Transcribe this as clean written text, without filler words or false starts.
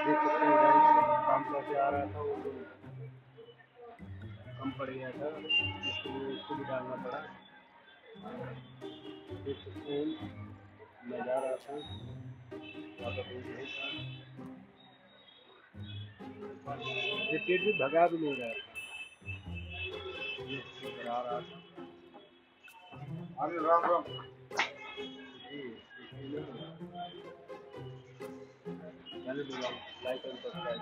देख सकते हैं गाइस, काम कैसे आ रहा था वो तो कम पड़ गया था, इसलिए इसको भी डालना पड़ा। देख सकते हैं मैं जा रहा था, ज़्यादा दूर नहीं था, ये पेड़ भी भगा भी नहीं रहा था, ये इधर आ रहा था। अरे राम राम जी, इसलिए मैंने बोला लाइक एंड सब्सक्राइब।